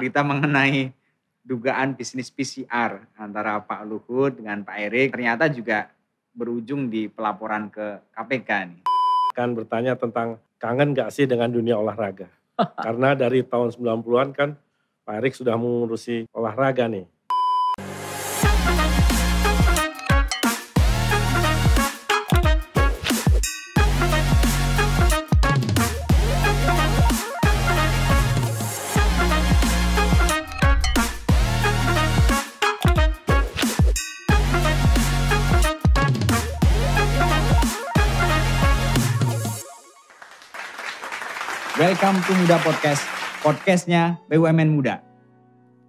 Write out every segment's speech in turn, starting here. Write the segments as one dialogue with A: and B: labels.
A: berita mengenai dugaan bisnis PCR antara Pak Luhut dengan Pak Erik ternyata juga berujung di pelaporan ke KPK nih.
B: Kan bertanya tentang kangen gak sih dengan dunia olahraga? Karena dari tahun 90-an kan Pak Erik sudah mengurusi olahraga nih.
A: Welcome to Muda Podcast, podcastnya BUMN Muda.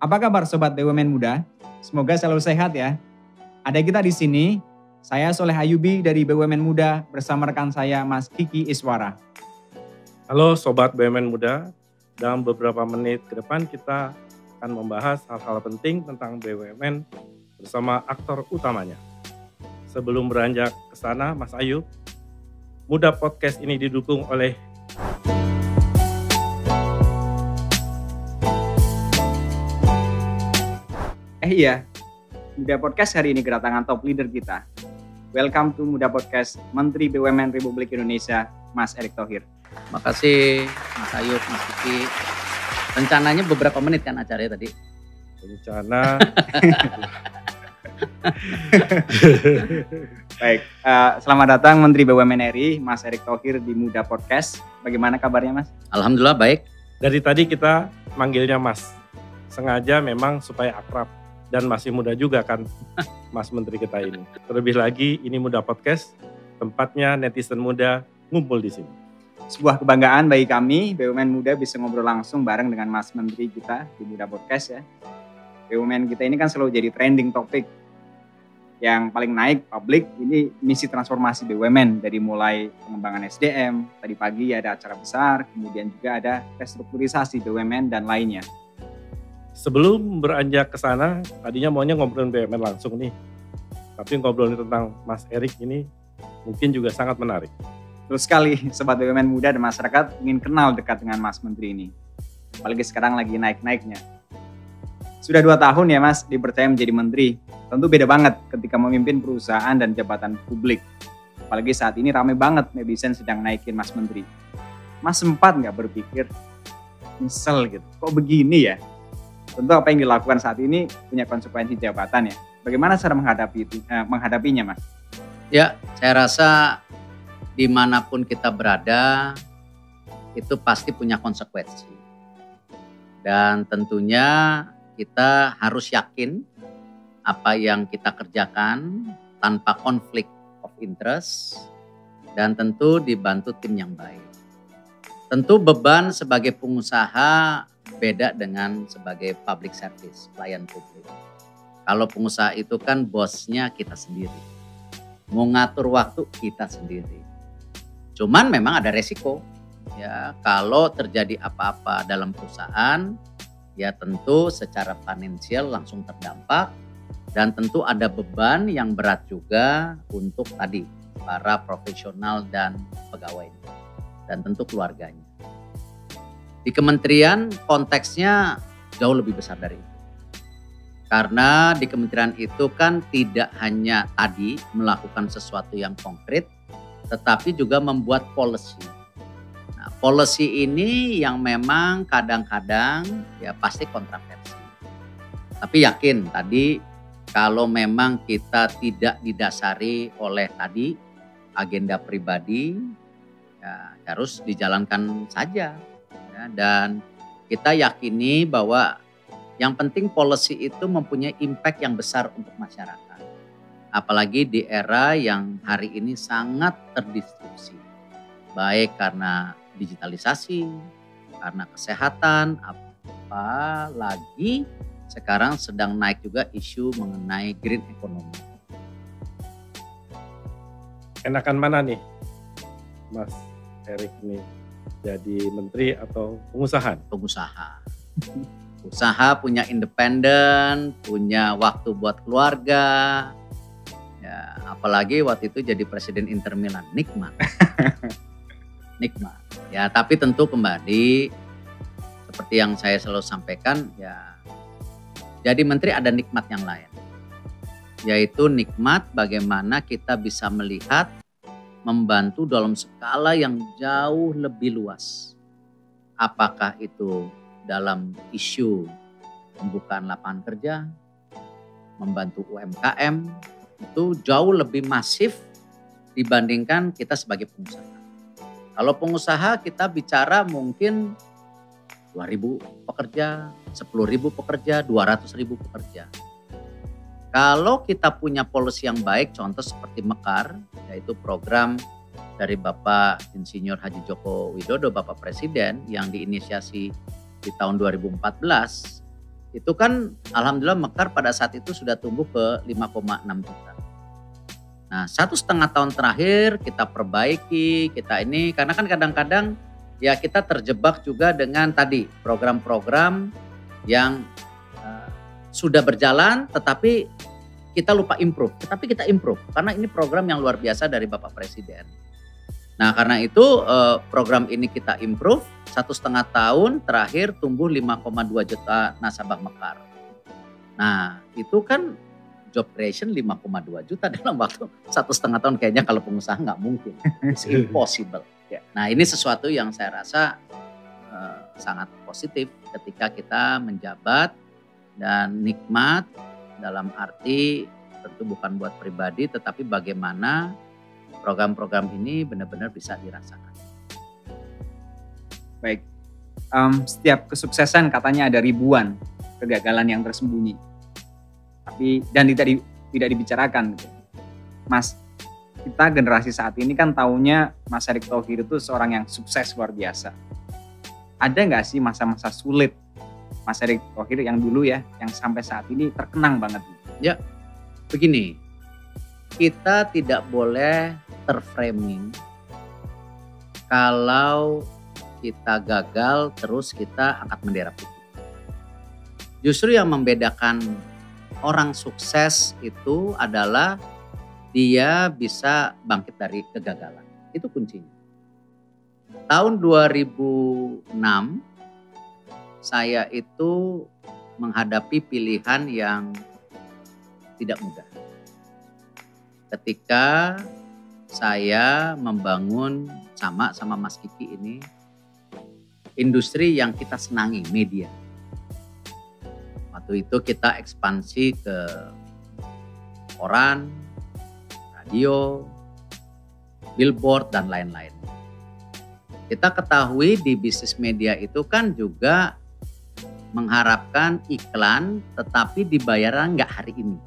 A: Apa kabar Sobat BUMN Muda? Semoga selalu sehat ya. Ada kita di sini, saya Soleh Ayubi dari BUMN Muda bersama rekan saya Mas Kiki Iswara.
B: Halo Sobat BUMN Muda, dalam beberapa menit ke depan kita akan membahas hal-hal penting tentang BUMN bersama aktor utamanya. Sebelum beranjak ke sana, Mas Ayub, Muda Podcast ini didukung oleh
A: Iya, Muda Podcast hari ini kedatangan top leader kita. Welcome to Muda Podcast, Menteri BUMN Republik Indonesia, Mas Erick Thohir.
C: Makasih Mas Ayub, Mas Kiki. Rencananya beberapa menit kan acaranya tadi?
B: rencana.
A: Baik, selamat datang Menteri BUMN RI, Mas Erick Thohir di Muda Podcast. Bagaimana kabarnya Mas?
C: Alhamdulillah baik.
B: Dari tadi kita manggilnya Mas. Sengaja memang supaya akrab. Dan masih muda juga kan Mas Menteri kita ini. Terlebih lagi ini Muda Podcast, tempatnya netizen muda ngumpul di sini.
A: Sebuah kebanggaan bagi kami, BUMN Muda bisa ngobrol langsung bareng dengan Mas Menteri kita di Muda Podcast ya. BUMN kita ini kan selalu jadi trending topik. Yang paling naik publik ini misi transformasi BUMN dari mulai pengembangan SDM, tadi pagi ada acara besar, kemudian juga ada restrukturisasi BUMN dan lainnya.
B: Sebelum beranjak ke sana, tadinya maunya ngobrolin BUMN langsung nih. Tapi ngobrolin tentang Mas Erik ini mungkin juga sangat menarik.
A: Terus sekali, Sobat BUMN Muda dan masyarakat ingin kenal dekat dengan Mas Menteri ini. Apalagi sekarang lagi naik-naiknya. Sudah 2 tahun ya Mas dipercaya menjadi Menteri. Tentu beda banget ketika memimpin perusahaan dan jabatan publik. Apalagi saat ini ramai banget netizen sedang naikin Mas Menteri. Mas sempat nggak berpikir, nyesel gitu, kok begini ya? Tentu apa yang dilakukan saat ini punya konsekuensi jabatan ya. Bagaimana cara menghadapinya Mas?
C: Ya, saya rasa dimanapun kita berada itu pasti punya konsekuensi. Dan tentunya kita harus yakin apa yang kita kerjakan tanpa konflik of interest dan tentu dibantu tim yang baik. Tentu beban sebagai pengusaha beda dengan sebagai public service, pelayan publik. Kalau pengusaha itu kan bosnya kita sendiri. Mau ngatur waktu kita sendiri. Cuman memang ada resiko. Ya, kalau terjadi apa-apa dalam perusahaan, ya tentu secara finansial langsung terdampak dan tentu ada beban yang berat juga untuk tadi para profesional dan pegawainya dan tentu keluarganya. Di kementerian konteksnya jauh lebih besar dari itu. Karena di kementerian itu kan tidak hanya tadi melakukan sesuatu yang konkret, tetapi juga membuat policy. Nah, policy ini yang memang kadang-kadang ya pasti kontroversi. Tapi yakin tadi kalau memang kita tidak didasari oleh tadi agenda pribadi, ya harus dijalankan saja. Ya, dan kita yakini bahwa yang penting policy itu mempunyai impact yang besar untuk masyarakat. Apalagi di era yang hari ini sangat terdisrupsi. Baik karena digitalisasi, karena kesehatan, apalagi sekarang sedang naik juga isu mengenai green economy.
B: Enakan mana nih Mas Erik nih? Jadi menteri atau pengusaha?
C: Pengusaha. Usaha punya independen, punya waktu buat keluarga. Ya, apalagi waktu itu jadi presiden Inter Milan, nikmat. Nikmat. Ya, tapi tentu kembali seperti yang saya selalu sampaikan, ya jadi menteri ada nikmat yang lain. Yaitu nikmat bagaimana kita bisa melihat, membantu dalam skala yang jauh lebih luas. Apakah itu dalam isu pembukaan lapangan kerja, membantu UMKM, itu jauh lebih masif dibandingkan kita sebagai pengusaha. Kalau pengusaha kita bicara mungkin 2.000 pekerja, 10.000 pekerja, 200.000 pekerja. Kalau kita punya policy yang baik, contoh seperti Mekar, yaitu program dari Bapak Insinyur Haji Joko Widodo, Bapak Presiden yang diinisiasi di tahun 2014, itu kan alhamdulillah Mekar pada saat itu sudah tumbuh ke 5,6 juta. Nah 1,5 tahun terakhir kita perbaiki, kita ini karena kan kadang-kadang ya kita terjebak juga dengan tadi program-program yang sudah berjalan tetapi kita lupa improve. Tetapi kita improve karena ini program yang luar biasa dari Bapak Presiden. Nah karena itu program ini kita improve, 1,5 tahun terakhir tumbuh 5,2 juta nasabah Mekar. Nah itu kan job creation 5,2 juta dalam waktu 1,5 tahun, kayaknya kalau pengusaha nggak mungkin. It's impossible. Nah ini sesuatu yang saya rasa sangat positif ketika kita menjabat, dan nikmat dalam arti tentu bukan buat pribadi tetapi bagaimana program-program ini benar-benar bisa dirasakan.
A: Baik, setiap kesuksesan katanya ada ribuan kegagalan yang tersembunyi, tapi dan tidak dibicarakan. Gitu. Mas, kita generasi saat ini kan taunya Mas Erick Thohir itu seorang yang sukses luar biasa. Ada nggak sih masa-masa sulit Mas Erick Thohir yang dulu ya, yang sampai saat ini terkenang banget?
C: Ya, begini, kita tidak boleh terframing kalau kita gagal terus kita angkat bendera putih. Justru yang membedakan orang sukses itu adalah dia bisa bangkit dari kegagalan. Itu kuncinya. Tahun 2006 saya itu menghadapi pilihan yang tidak mudah. Ketika saya membangun sama Mas Kiki ini industri yang kita senangi, media. Waktu itu kita ekspansi ke koran, radio, billboard dan lain-lain. Kita ketahui di bisnis media itu kan juga mengharapkan iklan tetapi dibayarnya nggak hari ini.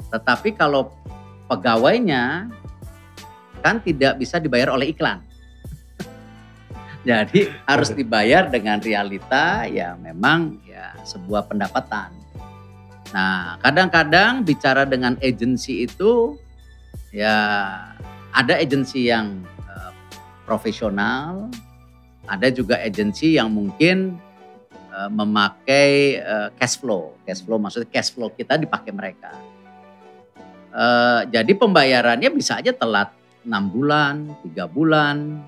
C: Tetapi kalau pegawainya kan tidak bisa dibayar oleh iklan. Jadi harus dibayar dengan realita ya memang ya sebuah pendapatan. Nah kadang-kadang bicara dengan agensi itu ya ada agensi yang profesional, ada juga agensi yang mungkin memakai cash flow maksudnya cash flow kita dipakai mereka. Jadi pembayarannya bisa aja telat 6 bulan, 3 bulan.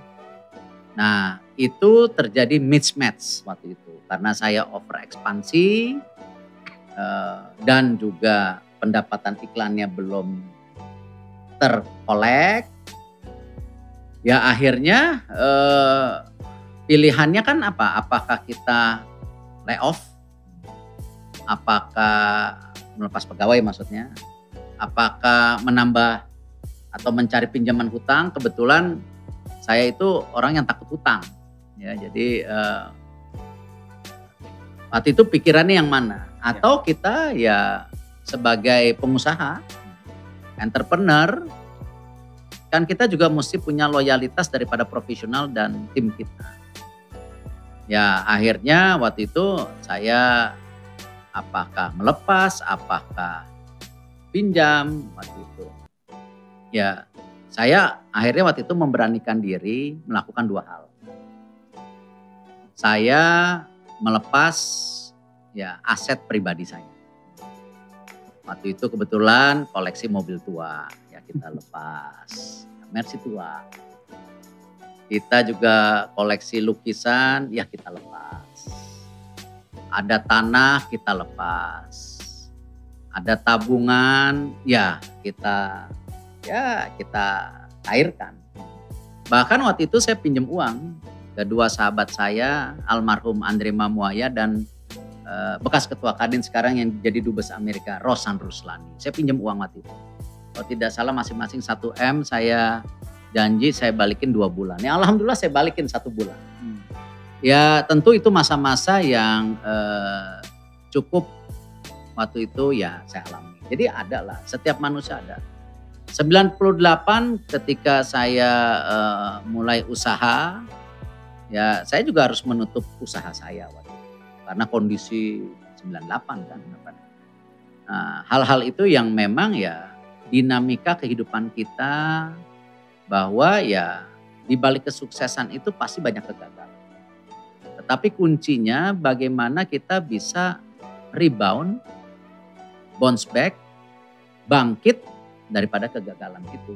C: Nah itu terjadi mismatch waktu itu karena saya over ekspansi dan juga pendapatan iklannya belum terkolek. Ya akhirnya pilihannya kan apa? Apakah kita layoff? Apakah melepas pegawai maksudnya? Apakah menambah atau mencari pinjaman hutang? Kebetulan saya itu orang yang takut hutang. Ya, jadi waktu itu pikirannya yang mana? Atau kita ya sebagai pengusaha, entrepreneur, kan kita juga mesti punya loyalitas daripada profesional dan tim kita. Ya akhirnya waktu itu saya apakah melepas, apakah pinjam waktu itu. Ya saya akhirnya waktu itu memberanikan diri melakukan 2 hal. Saya melepas ya aset pribadi saya. Waktu itu kebetulan koleksi mobil tua ya kita lepas. Mercy tua. Kita juga koleksi lukisan ya kita lepas. Ada tanah kita lepas. Ada tabungan ya kita cairkan. Bahkan waktu itu saya pinjam uang ke dua sahabat saya, almarhum Andre Mamuaya dan bekas ketua Kadin sekarang yang jadi dubes Amerika, Rosan Ruslani. Saya pinjam uang waktu itu. Kalau tidak salah masing-masing 1 M, saya janji saya balikin 2 bulan. Ya alhamdulillah saya balikin 1 bulan. Ya tentu itu masa-masa yang cukup waktu itu ya saya alami. Jadi ada lah, setiap manusia ada. 98 ketika saya mulai usaha, ya saya juga harus menutup usaha saya waktu itu. Karena kondisi 98 kan. Nah, hal-hal itu yang memang ya dinamika kehidupan kita, bahwa ya di balik kesuksesan itu pasti banyak kegagalan. Tapi kuncinya bagaimana kita bisa rebound, bounce back, bangkit daripada kegagalan itu.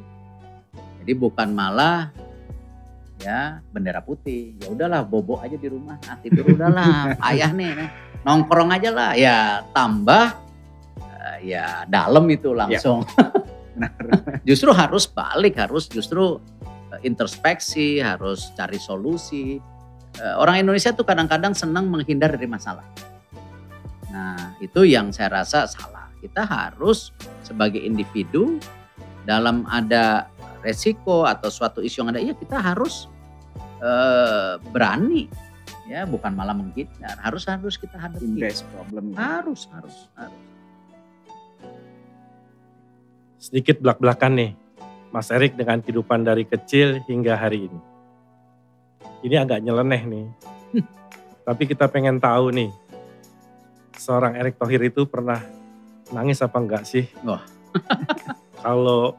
C: Jadi bukan malah ya bendera putih, ya udahlah bobo aja di rumah, tidur udahlah, payah nih, nongkrong aja lah, ya tambah ya dalam itu langsung.
A: Ya.
C: Justru harus balik, harus justru introspeksi, harus cari solusi. Orang Indonesia tuh kadang-kadang senang menghindar dari masalah. Nah itu yang saya rasa salah. Kita harus sebagai individu dalam ada resiko atau suatu isu yang ada, ya kita harus berani, ya bukan malah menghindar. Harus kita hadapi.
A: Embrace problem.
C: Harus.
B: Sedikit belak-belakan nih, Mas Erik dengan kehidupan dari kecil hingga hari ini. Ini agak nyeleneh nih. Tapi kita pengen tahu nih, seorang Erick Thohir itu pernah nangis apa enggak sih?
C: Wah.
B: Kalau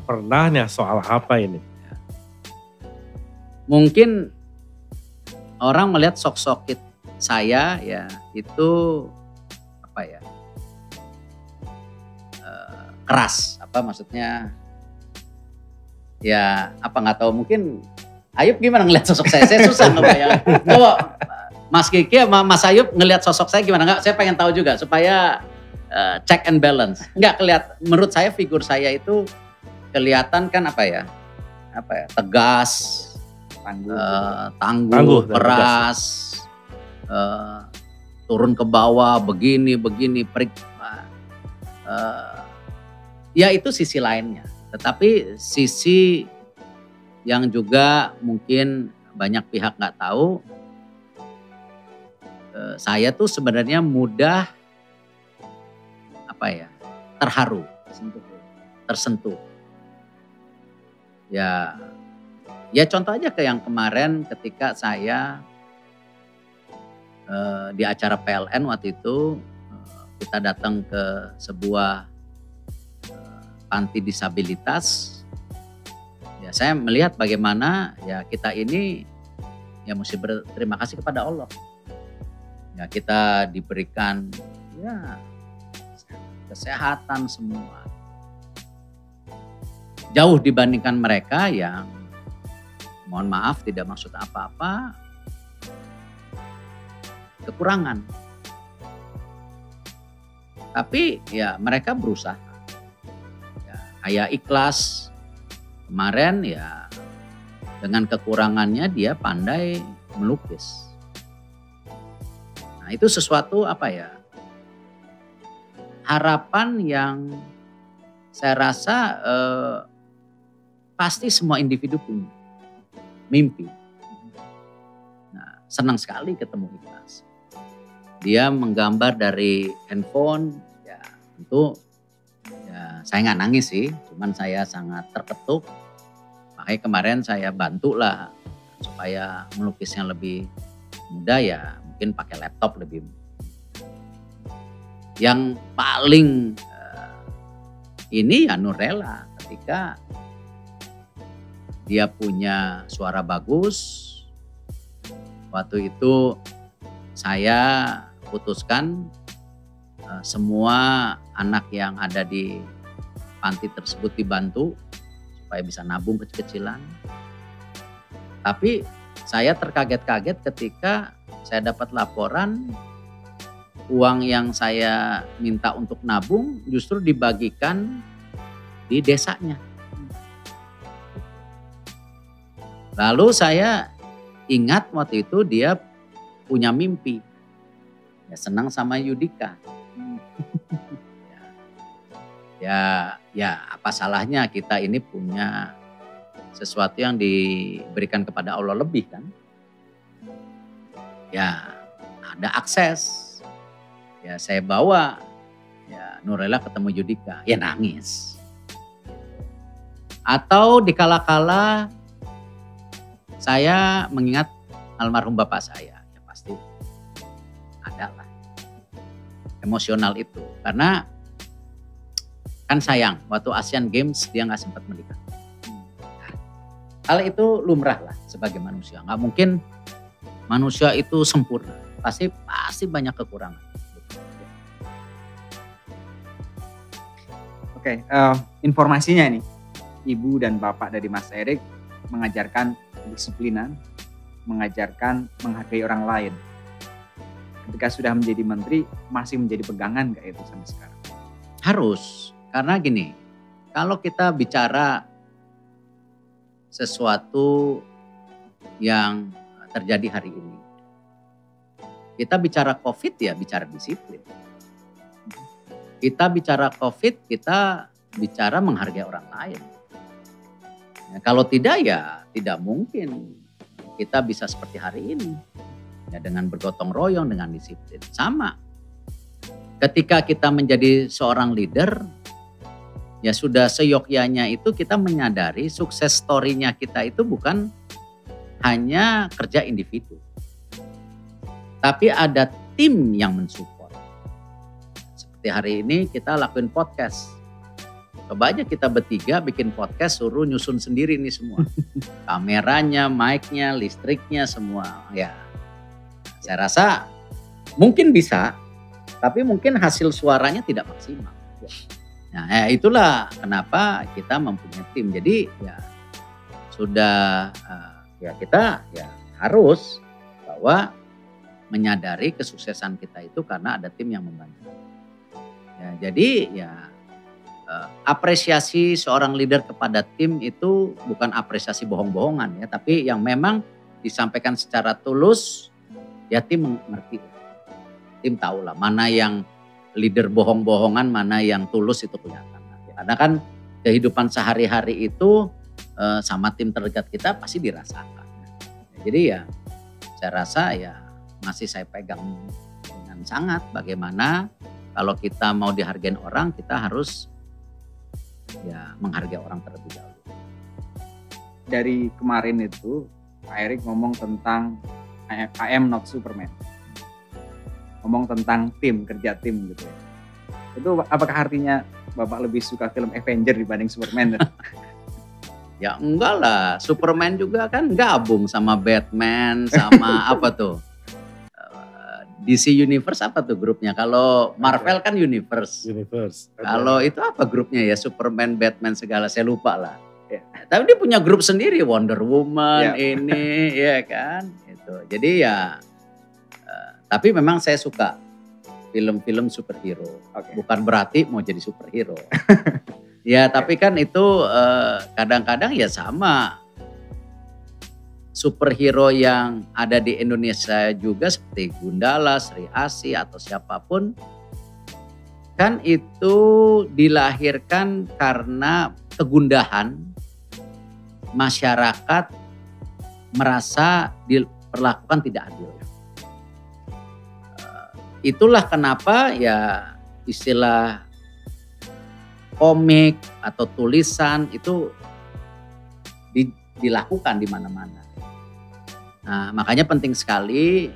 B: pernah nih, soal apa ini?
C: Mungkin orang melihat sok-sok saya ya itu apa ya, keras, apa maksudnya? Ya apa nggak tahu, mungkin Ayub gimana ngelihat sosok saya? Saya susah ngebayang. Coba Mas Kiki sama Mas Ayub ngelihat sosok saya gimana? Nggak, saya pengen tahu juga supaya check and balance. Nggak kelihatan, menurut saya figur saya itu kelihatan kan apa ya, tegas, tangguh, keras, turun ke bawah, begini, perik. Ya itu sisi lainnya. Tetapi sisi yang juga mungkin banyak pihak nggak tahu, saya tuh sebenarnya mudah terharu, tersentuh. Ya contoh aja ke yang kemarin ketika saya di acara PLN waktu itu, kita datang ke sebuah panti disabilitas. Ya saya melihat bagaimana ya kita ini ya mesti berterima kasih kepada Allah. Ya kita diberikan ya kesehatan semua. Jauh dibandingkan mereka yang mohon maaf tidak maksud apa-apa, kekurangan. Tapi ya mereka berusaha. Ya, kayak ikhlas. Kemarin ya dengan kekurangannya dia pandai melukis. Nah itu sesuatu harapan yang saya rasa pasti semua individu punya. Mimpi. Nah senang sekali ketemu ikhlas. Dia menggambar dari handphone, ya tentu ya saya nggak nangis sih, cuman saya sangat terketuk. Makanya kemarin saya bantulah supaya melukisnya lebih mudah, ya mungkin pakai laptop lebih. Yang paling ini ya Nurella ketika dia punya suara bagus. Waktu itu saya putuskan semua anak yang ada di panti tersebut dibantu supaya bisa nabung kecil-kecilan. Tapi saya terkaget-kaget ketika saya dapat laporan uang yang saya minta untuk nabung justru dibagikan di desanya. Lalu saya ingat waktu itu dia punya mimpi. Ya, senang sama Yudika. Ya apa salahnya kita ini punya sesuatu yang diberikan kepada Allah lebih kan. Ya ada akses. Ya saya bawa ya Nurlela ketemu Yudika. Ya nangis. Atau dikala-kala saya mengingat almarhum bapak saya. Ya pasti ada lah. Emosional itu. Karena kan sayang, waktu Asian Games dia nggak sempat menikah. Hal itu lumrah lah sebagai manusia. Nggak mungkin manusia itu sempurna. Pasti banyak kekurangan.
A: Oke, informasinya nih, Ibu dan Bapak dari Mas Erik mengajarkan kedisiplinan, mengajarkan menghargai orang lain. Ketika sudah menjadi menteri, masih menjadi pegangan nggak itu sampai sekarang?
C: Harus, karena gini, kalau kita bicara sesuatu yang terjadi hari ini, kita bicara COVID ya bicara disiplin. Kita bicara COVID, kita bicara menghargai orang lain. Ya, kalau tidak ya tidak mungkin kita bisa seperti hari ini. Ya, dengan bergotong royong, dengan disiplin. Sama. Ketika kita menjadi seorang leader, ya sudah seyogyanya itu kita menyadari sukses story-nya kita itu bukan hanya kerja individu. Tapi ada tim yang mensupport. Seperti hari ini kita lakuin podcast. Coba aja kita bertiga bikin podcast suruh nyusun sendiri nih semua. Kameranya, mic-nya, listriknya semua. Ya, saya rasa mungkin bisa, tapi mungkin hasil suaranya tidak maksimal. Nah, ya itulah kenapa kita mempunyai tim. Jadi ya sudah ya kita ya harus bahwa menyadari kesuksesan kita itu karena ada tim yang membantu. Ya, jadi ya apresiasi seorang leader kepada tim itu bukan apresiasi bohong-bohongan ya, tapi yang memang disampaikan secara tulus, ya tim mengerti. Tim tahu lah mana yang leader bohong-bohongan, mana yang tulus itu kelihatan. Karena kan kehidupan sehari-hari itu sama tim terdekat kita pasti dirasakan. Jadi ya saya rasa ya masih saya pegang dengan sangat bagaimana kalau kita mau dihargain orang kita harus ya menghargai orang terlebih dahulu.
A: Dari kemarin itu Pak Erik ngomong tentang I am not Superman. Ngomong tentang tim, kerja tim gitu ya. Itu apakah artinya Bapak lebih suka film Avenger dibanding Superman?
C: Ya enggak lah, Superman juga kan gabung sama Batman, sama apa tuh? DC Universe apa tuh grupnya? Kalau Marvel kan Universe. Kalau itu apa grupnya ya? Superman, Batman segala saya lupa lah. Ya. Tapi dia punya grup sendiri, Wonder Woman ini, ya kan? Itu. Jadi ya, tapi memang saya suka film-film superhero. Bukan berarti mau jadi superhero. Ya tapi kan itu kadang-kadang ya sama. Superhero yang ada di Indonesia juga seperti Gundala, Sri Asih atau siapapun. Kan itu dilahirkan karena kegundahan masyarakat merasa diperlakukan tidak adil. Itulah kenapa ya istilah komik atau tulisan itu dilakukan di mana-mana. Nah, makanya penting sekali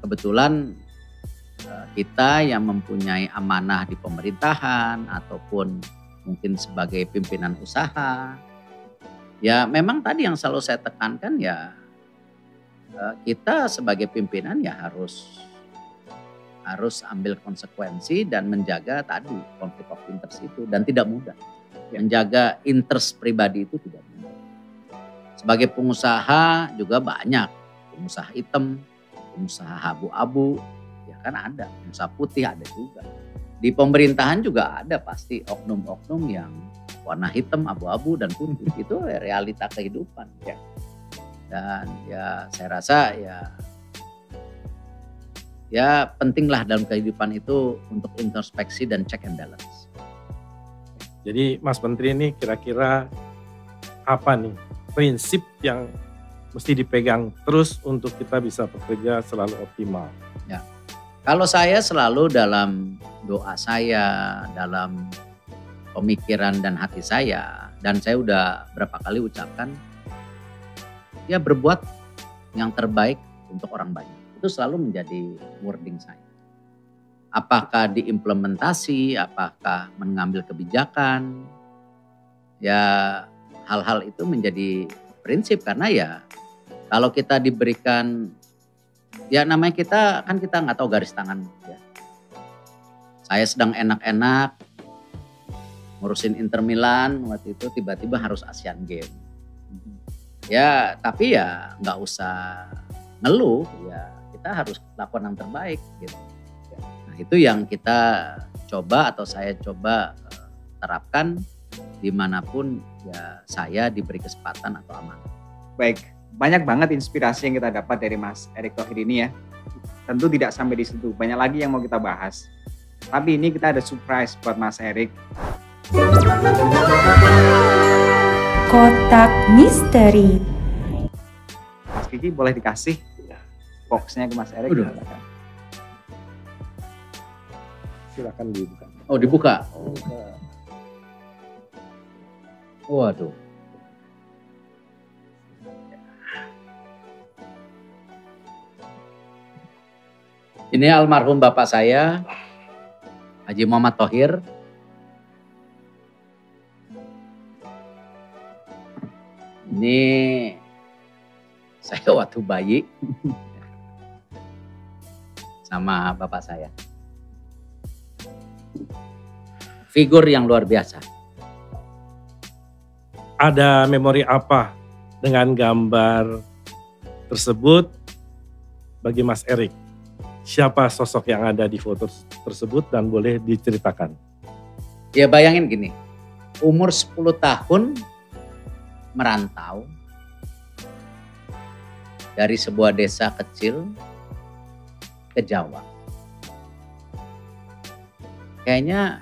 C: kebetulan kita yang mempunyai amanah di pemerintahan ataupun mungkin sebagai pimpinan usaha. Ya memang tadi yang selalu saya tekankan ya kita sebagai pimpinan ya harus ambil konsekuensi dan menjaga tadi konflik of interest itu dan tidak mudah. Menjaga interest pribadi itu tidak mudah. Sebagai pengusaha juga banyak pengusaha hitam pengusaha abu-abu, ya kan ada, pengusaha putih ada juga. Di pemerintahan juga ada pasti oknum-oknum yang warna hitam, abu-abu dan putih. Itu realita kehidupan.
A: Ya.
C: Dan ya saya rasa ya pentinglah dalam kehidupan itu untuk introspeksi dan check and balance.
B: Jadi Mas Menteri ini kira-kira apa nih prinsip yang mesti dipegang terus untuk kita bisa bekerja selalu optimal?
C: Ya. Kalau saya selalu dalam doa saya, dalam pemikiran dan hati saya, dan saya udah berapa kali ucapkan, ya berbuat yang terbaik untuk orang banyak. Itu selalu menjadi wording saya. Apakah diimplementasi, apakah mengambil kebijakan, ya hal-hal itu menjadi prinsip karena ya kalau kita diberikan, ya namanya kita nggak tahu garis tangan ya. Saya sedang enak-enak ngurusin Inter Milan waktu itu tiba-tiba harus Asian Games. Ya tapi ya nggak usah ngeluh ya kita harus lakukan yang terbaik gitu. Nah itu yang kita coba atau saya coba terapkan dimanapun ya saya diberi kesempatan atau amanah.
A: Baik, banyak banget inspirasi yang kita dapat dari Mas Erick Thohir ini ya. Tentu tidak sampai di situ, banyak lagi yang mau kita bahas. Tapi ini kita ada surprise buat Mas Erick.
D: Kotak Misteri.
A: Mas Kiki boleh dikasih boxnya ke Mas Erick?
B: Silakan dibuka.
C: Oh dibuka? Waduh. Ini almarhum bapak saya, Haji Muhammad Thohir. Ini saya waktu bayi sama bapak saya. Figur yang luar biasa.
B: Ada memori apa dengan gambar tersebut bagi Mas Erick? Siapa sosok yang ada di foto tersebut dan boleh diceritakan?
C: Ya bayangin gini, umur 10 tahun merantau dari sebuah desa kecil ke Jawa. Kayaknya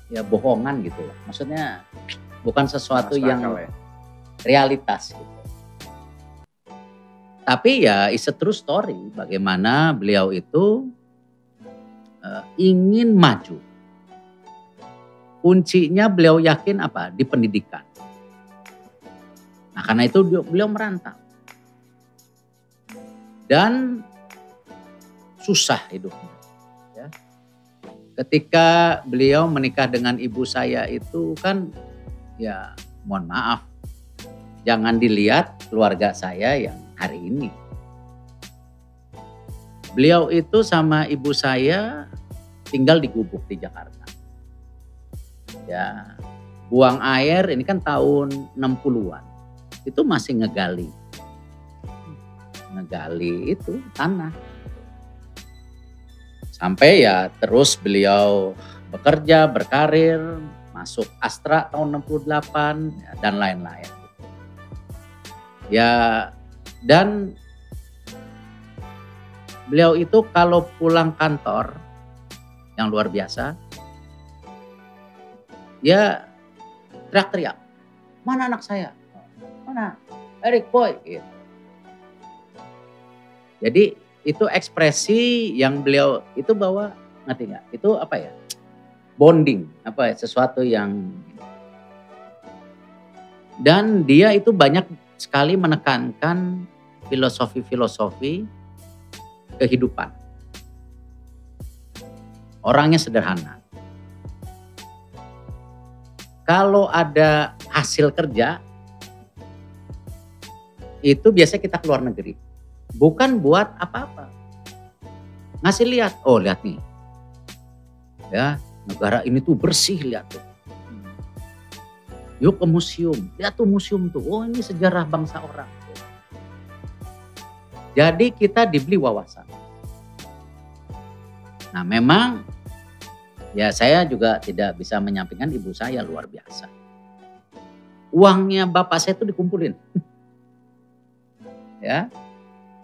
C: ya bohongan gitu lah. Maksudnya bukan sesuatu yang realitas gitu. Tapi ya it's a true story bagaimana beliau itu ingin maju. Kuncinya beliau yakin apa? Di pendidikan. Nah karena itu beliau merantau. Dan susah hidupnya. Ya. Ketika beliau menikah dengan ibu saya itu kan ya mohon maaf. Jangan dilihat keluarga saya yang hari ini. Beliau itu sama ibu saya tinggal di Gubuk di Jakarta. Ya, buang air ini kan tahun 60-an. Itu masih ngegali. Ngegali itu tanah. Sampai ya terus beliau bekerja, berkarir, masuk Astra tahun 68 dan lain-lain. Ya dan beliau itu kalau pulang kantor yang luar biasa, ya teriak-teriak, mana anak saya? Mana? Erick Boy. Gitu. Jadi itu ekspresi yang beliau itu bawa, ngerti nggak? Itu apa ya? Bonding, apa ya? Sesuatu yang dan dia itu banyak sekali menekankan filosofi-filosofi kehidupan. Orangnya sederhana. Kalau ada hasil kerja, itu biasanya kita keluar negeri. Bukan buat apa-apa. Ngasih lihat, oh lihat nih. Ya, negara ini tuh bersih, lihat tuh. Yuk ke museum, lihat tuh museum tuh. Oh ini sejarah bangsa orang. Jadi kita dibeli wawasan. Nah memang ya saya juga tidak bisa menyampingkan ibu saya luar biasa. Uangnya bapak saya itu dikumpulin. Ya,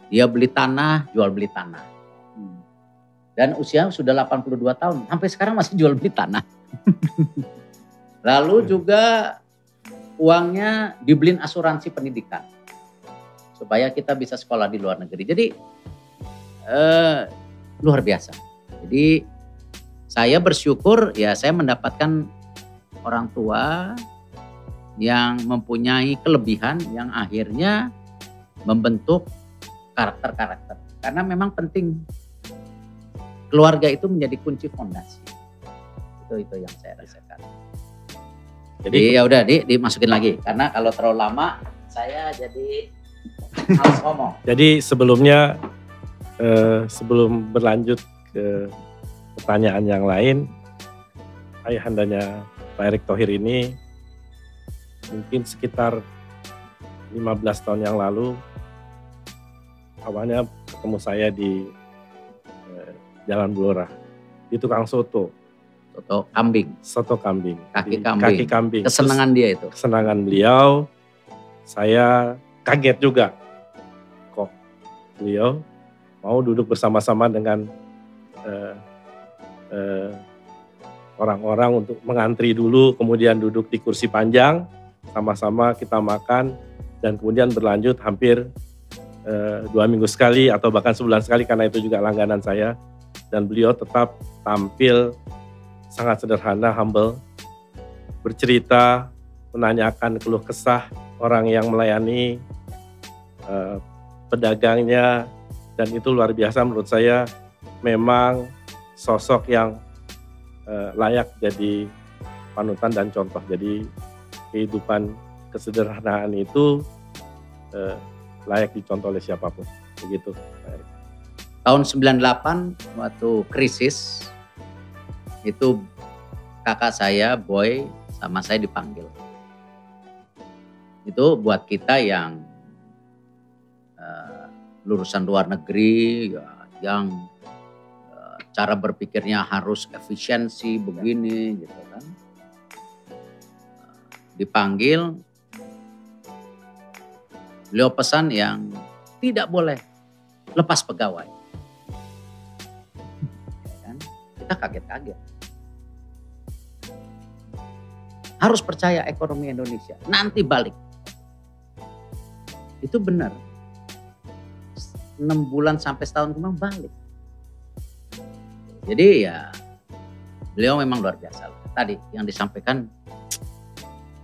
C: dia beli tanah, jual beli tanah. Dan usia sudah 82 tahun, sampai sekarang masih jual beli tanah. Lalu juga uangnya dibeliin asuransi pendidikan. Supaya kita bisa sekolah di luar negeri. Jadi luar biasa. Jadi saya bersyukur ya saya mendapatkan orang tua yang mempunyai kelebihan yang akhirnya membentuk karakter-karakter. Karena memang penting keluarga itu menjadi kunci fondasi. Itu yang saya rasakan. Jadi ya udah dimasukin lagi karena kalau terlalu lama saya jadi harus ngomong.
B: Jadi sebelumnya sebelum berlanjut ke pertanyaan yang lain, ayahandanya Pak Erick Thohir ini mungkin sekitar 15 tahun yang lalu awalnya ketemu saya di Jalan Blora di tukang soto.
C: Soto kambing.
B: Soto kambing.
C: Kaki kambing. Kesenangan
B: Terus,
C: dia itu.
B: Kesenangan beliau. Saya kaget juga. Kok beliau mau duduk bersama-sama dengan orang-orang untuk mengantri dulu, kemudian duduk di kursi panjang, sama-sama kita makan, dan kemudian berlanjut hampir 2 minggu sekali atau bahkan sebulan sekali karena itu juga langganan saya. Dan beliau tetap tampil sangat sederhana, humble, bercerita, menanyakan keluh kesah orang yang melayani pedagangnya, dan itu luar biasa menurut saya. Memang sosok yang layak jadi panutan dan contoh. Jadi kehidupan kesederhanaan itu layak dicontoh oleh siapapun. Begitu, Pak Erick.
C: Tahun 98 waktu krisis itu kakak saya, Boy, sama saya dipanggil. Itu buat kita yang lulusan luar negeri, ya, yang cara berpikirnya harus efisiensi begini gitu kan. Dipanggil, beliau pesan yang tidak boleh lepas pegawai. Ya kan? Kita kaget-kaget. Harus percaya ekonomi Indonesia, nanti balik. Itu benar. 6 bulan sampai setahun kemudian balik. Jadi ya beliau memang luar biasa. Tadi yang disampaikan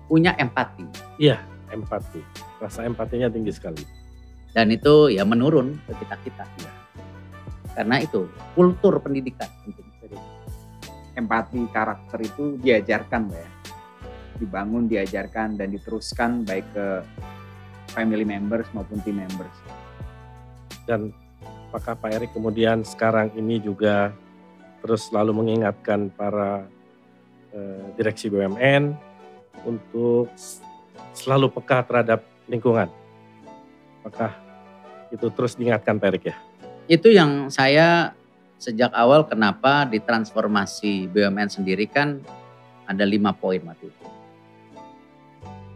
C: punya empati.
B: Iya, empati. Rasa empatinya tinggi sekali.
C: Dan itu ya menurun ke kita-kita. Ya. Karena itu kultur pendidikan penting.
A: Empati, karakter itu diajarkan, Mbak ya. Dibangun, diajarkan dan diteruskan baik ke family members maupun team members.
B: Dan apakah Pak Erick kemudian sekarang ini juga terus selalu mengingatkan para direksi BUMN untuk selalu peka terhadap lingkungan? Apakah itu terus diingatkan Pak Erick ya?
C: Itu yang saya sejak awal kenapa di transformasi BUMN sendiri kan ada 5 poin waktu itu.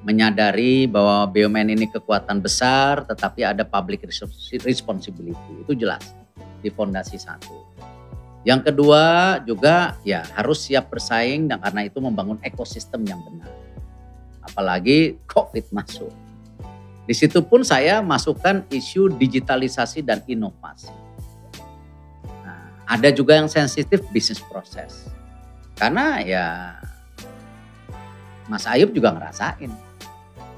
C: Menyadari bahwa BUMN ini kekuatan besar tetapi ada public responsibility. Itu jelas di fondasi 1. Yang kedua juga ya harus siap bersaing dan karena itu membangun ekosistem yang benar. Apalagi COVID masuk. Di situ pun saya masukkan isu digitalisasi dan inovasi. Nah, ada juga yang sensitif bisnis proses. Karena ya Mas Ayub juga ngerasain.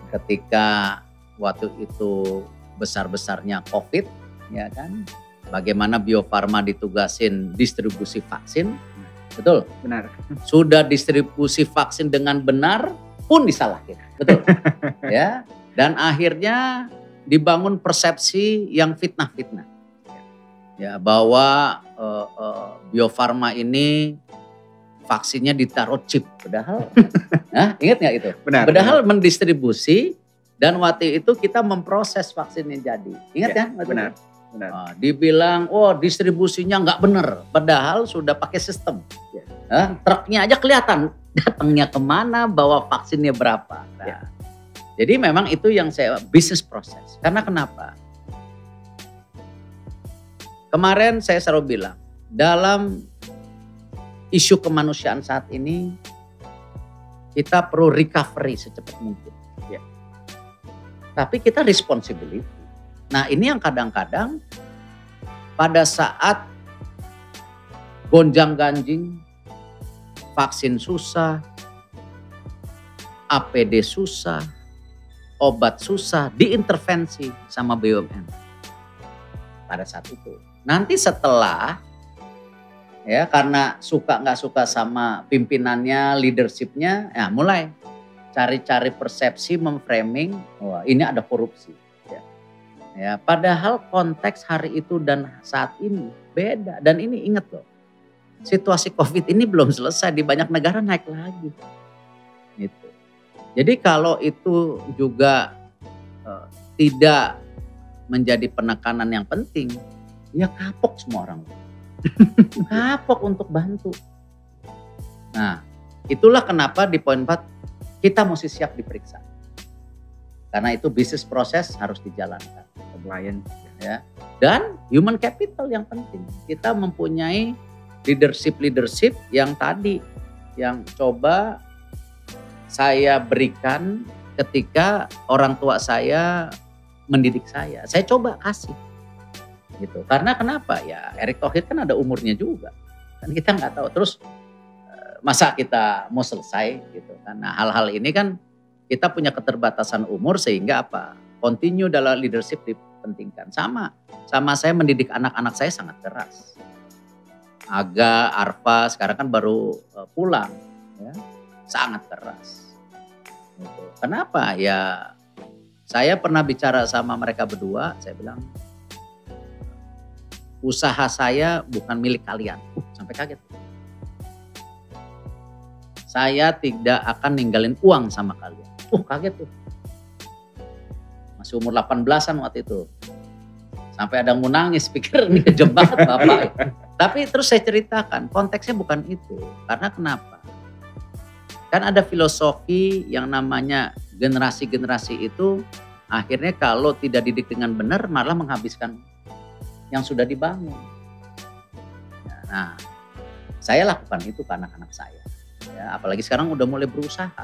C: Ketika waktu itu besar-besarnya COVID, ya kan, bagaimana Bio Farma ditugasin distribusi vaksin, betul?
A: Benar.
C: Sudah distribusi vaksin dengan benar pun disalahin, betul? Ya, dan akhirnya dibangun persepsi yang fitnah-fitnah, ya bahwa Bio Farma ini vaksinnya ditaruh chip, padahal, nah, ingat nggak itu?
A: Benar.
C: Padahal mendistribusi dan waktu itu kita memproses vaksin yang jadi. Ingat ya?
A: Benar. Benar.
C: Dibilang, oh distribusinya nggak bener, padahal sudah pakai sistem. Truknya aja kelihatan datangnya kemana, bawa vaksinnya berapa. Nah, jadi memang itu yang saya bisnis proses. Karena kenapa? Kemarin saya selalu bilang, dalam isu kemanusiaan saat ini kita perlu recovery secepat mungkin. Ya. Tapi kita responsibility. Nah ini yang kadang-kadang pada saat gonjang-ganjing, vaksin susah, APD susah, obat susah, diintervensi sama BUMN pada saat itu. Nanti setelah ya karena suka nggak suka sama pimpinannya, leadershipnya, ya mulai cari-cari persepsi, memframing, wah ini ada korupsi. Ya, padahal konteks hari itu dan saat ini beda. Dan ini ingat loh, situasi COVID ini belum selesai, di banyak negara naik lagi. Gitu. Jadi kalau itu juga tidak menjadi penekanan yang penting, ya kapok semua orang. Kapok untuk bantu. Nah, itulah kenapa di poin 4 kita mesti siap diperiksa. Karena itu bisnis proses harus dijalankan.
A: Compliance.
C: Ya. Dan human capital yang penting. Kita mempunyai leadership yang tadi yang coba saya berikan ketika orang tua saya mendidik saya. Saya coba kasih. Gitu. Karena kenapa? Ya Erick Thohir kan ada umurnya juga. Kan kita nggak tahu. Terus masa kita mau selesai gitu. Karena hal-hal ini kan kita punya keterbatasan umur sehingga apa? Continue dalam leadership dipentingkan. Sama saya mendidik anak-anak saya sangat keras. Aga, Arfa sekarang kan baru pulang, ya, sangat keras. Gitu. Kenapa? Ya saya pernah bicara sama mereka berdua, saya bilang usaha saya bukan milik kalian. Sampai kaget. Saya tidak akan ninggalin uang sama kalian. Kaget tuh. Masih umur 18-an waktu itu. Sampai ada yang mau nangis, pikir ini kejebak Bapak. Tapi terus saya ceritakan, konteksnya bukan itu. Karena kenapa? Kan ada filosofi yang namanya generasi-generasi itu akhirnya kalau tidak didik dengan benar malah menghabiskan yang sudah dibangun. Nah, saya lakukan itu ke anak-anak saya. Ya, apalagi sekarang udah mulai berusaha.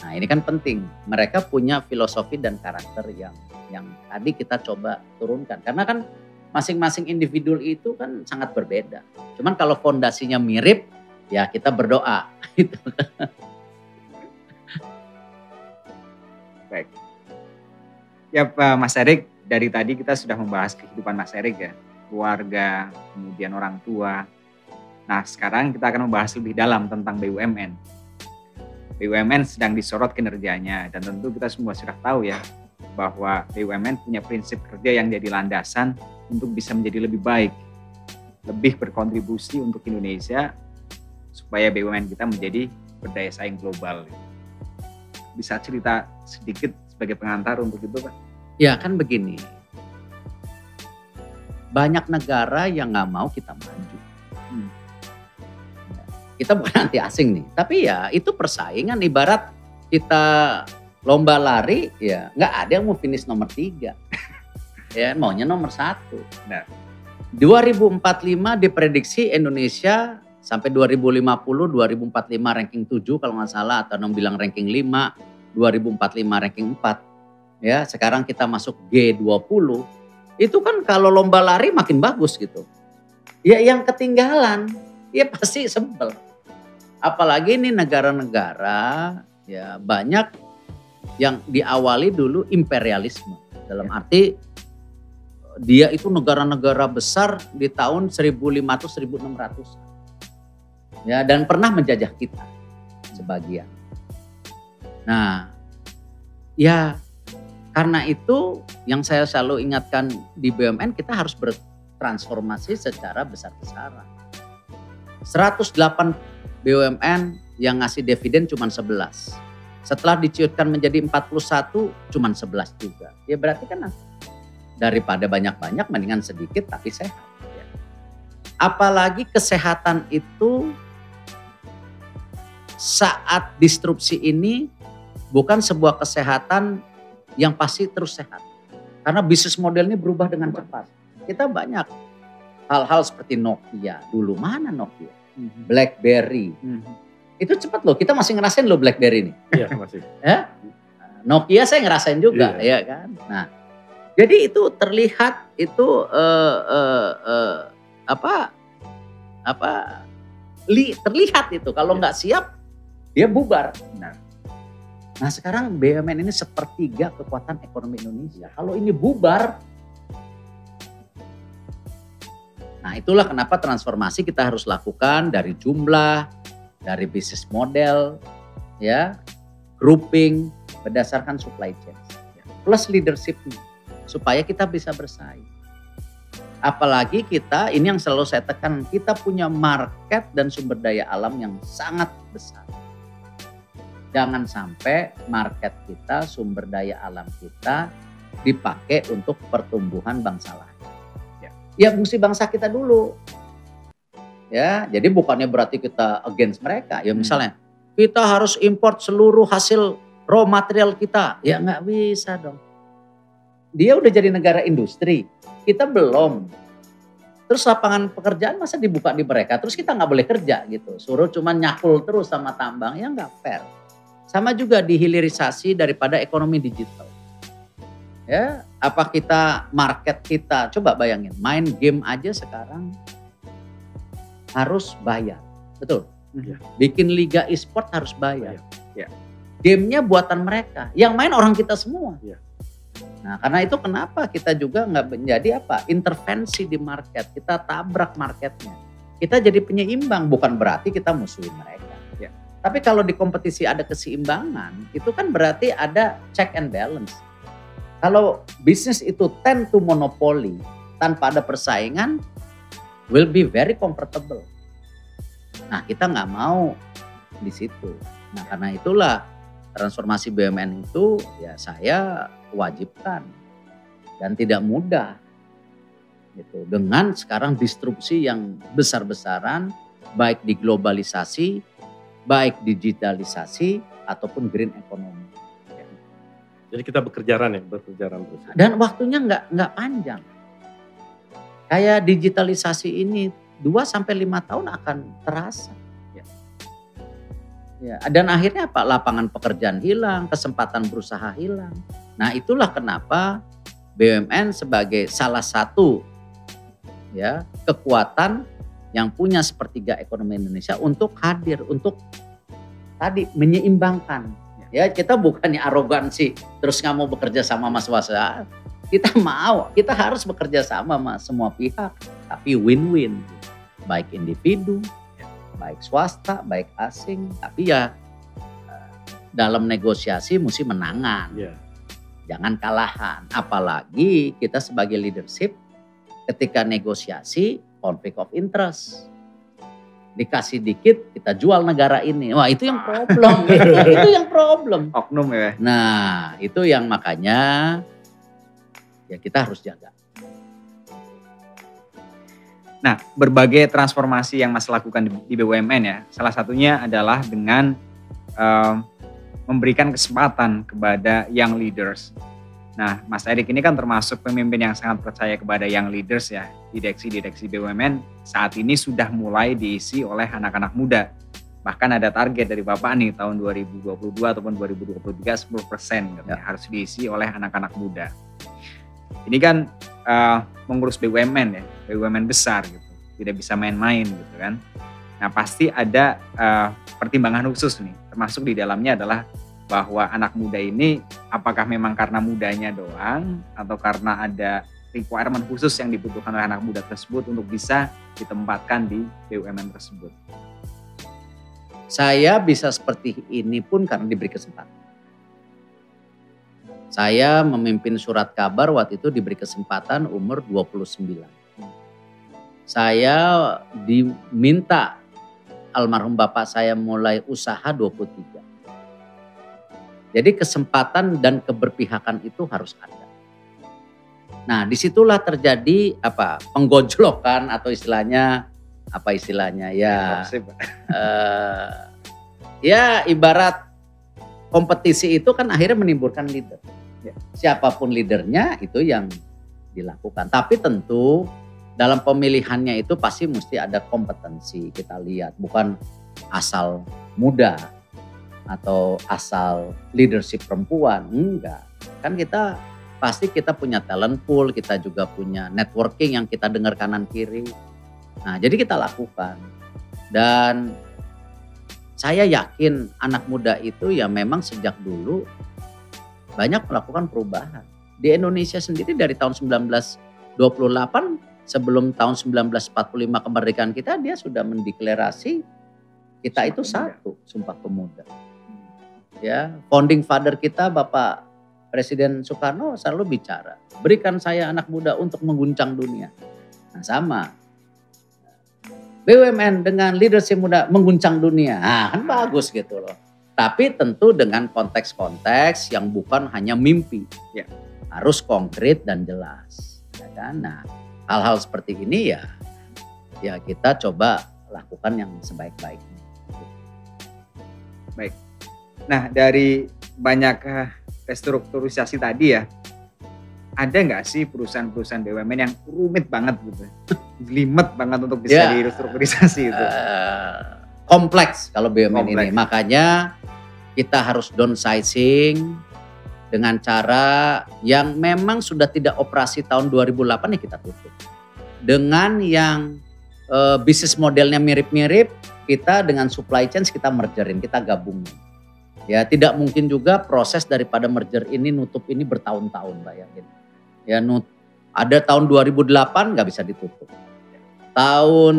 C: Nah ini kan penting, mereka punya filosofi dan karakter yang tadi kita coba turunkan. Karena kan masing-masing individu itu kan sangat berbeda. Cuman kalau fondasinya mirip, ya kita berdoa. Gitu.
A: Baik. Ya Pak Mas Erick, dari tadi kita sudah membahas kehidupan Mas Erick ya. Keluarga, kemudian orang tua. Nah sekarang kita akan membahas lebih dalam tentang BUMN. BUMN sedang disorot kinerjanya dan tentu kita semua sudah tahu ya bahwa BUMN punya prinsip kerja yang jadi landasan untuk bisa menjadi lebih baik, lebih berkontribusi untuk Indonesia supaya BUMN kita menjadi berdaya saing global. Bisa cerita sedikit sebagai pengantar untuk itu Pak?
C: Ya kan begini, banyak negara yang nggak mau kita maju. Kita bukan anti asing nih, tapi ya itu persaingan ibarat kita lomba lari ya nggak ada yang mau finish nomor 3. Ya maunya nomor 1. Nah, 2045 diprediksi Indonesia sampai 2050, 2045 ranking 7 kalau nggak salah atau bilang ranking 5, 2045 ranking 4. Ya sekarang kita masuk G20. Itu kan kalau lomba lari makin bagus gitu. Ya yang ketinggalan ya pasti sebel. Apalagi ini negara-negara ya banyak yang diawali dulu imperialisme. Dalam arti dia itu negara-negara besar di tahun 1500-1600. Ya dan pernah menjajah kita sebagian. Nah ya karena itu yang saya selalu ingatkan di BUMN kita harus bertransformasi secara besar-besaran. 108 BUMN yang ngasih dividen cuma 11. Setelah diciutkan menjadi 41 cuma 11 juga. Ya berarti kan Daripada banyak-banyak mendingan sedikit tapi sehat. Apalagi kesehatan itu saat disrupsi ini bukan sebuah kesehatan yang pasti terus sehat. Karena bisnis model ini berubah dengan cepat. Kita banyak hal-hal seperti Nokia. Dulu mana Nokia? BlackBerry. Itu cepat loh, kita masih ngerasain loh BlackBerry ini.
B: Iya masih.
C: Ya? Nokia saya ngerasain juga, ya kan. Nah, jadi itu terlihat itu terlihat itu kalau nggak siap dia bubar. Nah sekarang BUMN ini sepertiga kekuatan ekonomi Indonesia. Kalau ini bubar, nah itulah kenapa transformasi kita harus lakukan dari jumlah, dari bisnis model, ya, grouping berdasarkan supply chain, plus leadership supaya kita bisa bersaing. Apalagi kita, ini yang selalu saya tekan, kita punya market dan sumber daya alam yang sangat besar. Jangan sampai market kita, sumber daya alam kita dipakai untuk pertumbuhan bangsa lain. Ya fungsi bangsa kita dulu. Ya, jadi bukannya berarti kita against mereka. Ya misalnya kita harus import seluruh hasil raw material kita. Ya nggak bisa dong. Dia udah jadi negara industri, kita belum. Terus lapangan pekerjaan masa dibuka di mereka, terus kita nggak boleh kerja gitu. Suruh cuma nyakul terus sama tambang, ya nggak fair. Sama juga di hilirisasi daripada ekonomi digital. Ya, apa kita market kita, coba bayangin, main game aja sekarang harus bayar, betul?
B: Ya.
C: Bikin liga e-sport harus bayar.
A: Ya.
C: Gamenya buatan mereka, yang main orang kita semua.
B: Ya.
C: Nah, karena itu kenapa kita juga nggak menjadi intervensi di market, kita tabrak marketnya. Kita jadi penyeimbang, bukan berarti kita musuhin mereka.
A: Ya.
C: Tapi kalau di kompetisi ada keseimbangan, itu kan berarti ada check and balance. Kalau bisnis itu tend to monopoly tanpa ada persaingan, will be very comfortable. Nah, kita nggak mau di situ. Nah, karena itulah transformasi BUMN itu ya saya wajibkan dan tidak mudah. Gitu. Dengan sekarang disrupsi yang besar-besaran, baik di globalisasi, baik digitalisasi ataupun green economy.
B: Jadi kita berkejaran terus.
C: Dan waktunya nggak panjang. Kayak digitalisasi ini 2-5 tahun akan terasa. Ya, dan akhirnya apa? Lapangan pekerjaan hilang, kesempatan berusaha hilang. Nah, itulah kenapa BUMN sebagai salah satu ya kekuatan yang punya sepertiga ekonomi Indonesia untuk hadir, untuk tadi menyeimbangkan. Ya, kita bukannya arogansi terus nggak mau bekerja sama sama swasta. Kita mau, kita harus bekerja sama sama semua pihak, tapi win-win. Baik individu, baik swasta, baik asing, tapi ya dalam negosiasi mesti menangan.
B: Yeah.
C: Jangan kalahan. Apalagi kita sebagai leadership ketika negosiasi konflik of interest. Dikasih dikit kita jual negara ini. Wah, itu yang problem. Itu yang problem.
A: Oknum ya.
C: Nah, itu yang makanya ya kita harus jaga.
A: Nah, berbagai transformasi yang Mas lakukan di BUMN ya, salah satunya adalah dengan memberikan kesempatan kepada young leaders. Nah, Mas Erik ini kan termasuk pemimpin yang sangat percaya kepada young leaders ya. Direksi BUMN saat ini sudah mulai diisi oleh anak-anak muda. Bahkan ada target dari Bapak nih tahun 2022 ataupun 2023 10% katanya harus diisi oleh anak-anak muda. Ini kan mengurus BUMN ya, BUMN besar gitu, tidak bisa main-main gitu kan. Nah pasti ada pertimbangan khusus nih, termasuk di dalamnya adalah bahwa anak muda ini apakah memang karena mudanya doang atau karena ada requirement khusus yang dibutuhkan oleh anak muda tersebut untuk bisa ditempatkan di BUMN tersebut.
C: Saya bisa seperti ini pun karena diberi kesempatan. Saya memimpin surat kabar waktu itu diberi kesempatan umur 29. Saya diminta almarhum bapak saya mulai usaha 23. Jadi kesempatan dan keberpihakan itu harus ada. Nah, disitulah terjadi penggojlokan atau istilahnya ya ya ibarat kompetisi itu kan akhirnya menimbulkan leader.
A: Ya.
C: Siapapun leadernya itu yang dilakukan. Tapi tentu dalam pemilihannya itu pasti mesti ada kompetensi, kita lihat. Bukan asal muda atau asal leadership perempuan, enggak. Kan kita punya talent pool, kita juga punya networking yang kita dengar kanan kiri. Nah, jadi kita lakukan. Dan saya yakin anak muda itu ya memang sejak dulu banyak melakukan perubahan. Di Indonesia sendiri dari tahun 1928 sebelum tahun 1945 kemerdekaan kita, dia sudah mendeklarasi kita itu satu, Sumpah Pemuda. Ya, founding father kita Bapak Presiden Soekarno selalu bicara, berikan saya anak muda untuk mengguncang dunia. Nah, sama. BUMN dengan leadership muda mengguncang dunia. Nah, kan bagus gitu loh. Tapi tentu dengan konteks-konteks yang bukan hanya mimpi.
A: Ya.
C: Harus konkret dan jelas. Ya kan? Nah, hal-hal seperti ini ya kita coba lakukan yang sebaik-baiknya.
A: Baik. Nah, dari banyak restrukturisasi tadi ya, ada nggak sih perusahaan-perusahaan BUMN yang rumit banget gitu, jelimet banget untuk bisa direstrukturisasi itu?
C: Kompleks kalau BUMN ini, makanya kita harus downsizing dengan cara yang memang sudah tidak operasi tahun 2008 ya kita tutup. Dengan yang bisnis modelnya mirip-mirip, kita dengan supply chain kita mergerin, kita gabungin. Ya tidak mungkin juga proses daripada merger ini nutup ini bertahun-tahun, bayangin. Ya ada tahun 2008 nggak bisa ditutup. Tahun